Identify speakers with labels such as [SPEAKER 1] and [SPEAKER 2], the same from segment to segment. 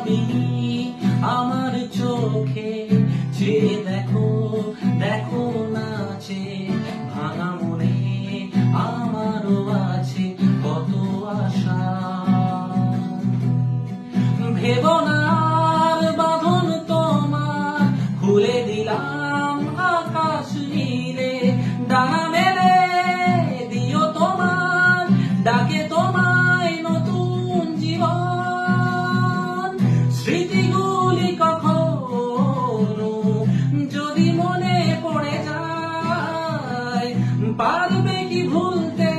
[SPEAKER 1] মায়াবিনী আমার চোখে চেয়ে দেখো, দেখো নাচে ভাঙা মনে আমারও আছে কত আশা। ভেবনার বাঁধন তোমার খুলে দিলাম আকাশ নীলে, ডানা মেলে দিও তোমার ডাকে তোমায় নতুন জীবন। স্মৃতিগুলি কখনো যদি মনে পড়ে যায়, পারবে কি ভুলতে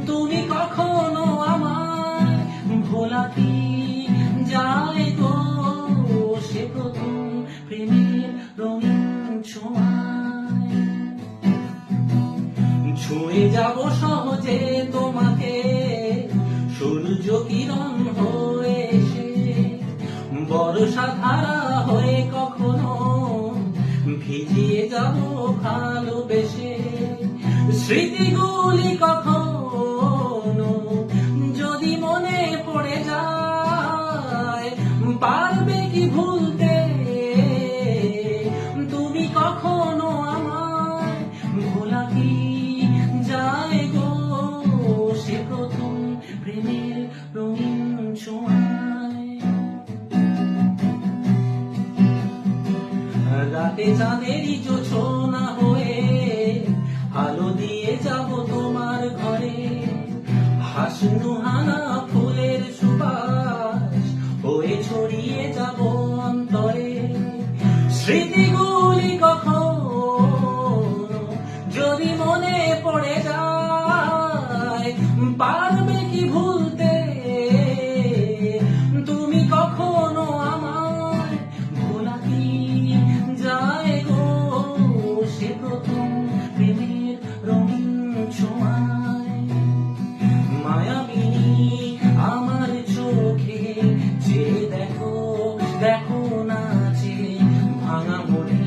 [SPEAKER 1] তুমি কখনো আমায়? ভোলা কি যায় গো সে প্রথম প্রেমের রঙিন ছোঁয়ায়? ছুঁয়ে যাব সহজে তোমাকে সূর্য কিরণ হয়ে এসে, বর্ষা ধারা হয়ে কখনো ভিজিয়ে যাব ভালোবেসে। স্মৃতিগুলি কখনো যদি মনে পড়ে যায়, পারবে কি ভুলতে তুমি কখনো আমায়? ভোলা কি যায় গো সে প্রথম প্রেমের রঙিন ছোঁয়ায়? রাতে চাঁদেরই জোছনা হয়ে আলো দিয়ে যাব তোমার ঘরে, হাসনুহানা ফুলের সুবাস হয়ে ছড়িয়ে যাব অন্তরে। স্মৃতিগুলি কখনো যদি মনে পড়ে যায়, পারবে কি ভুলতে তুমি কখনো আমায়? ভোলা কি যায় গো সে প্রথম প্রেমের রঙিন ছোঁয়ায়? মায়াবিনী আমার চোখে চেয়ে দেখো, দেখো নাচে ভাঙা মনে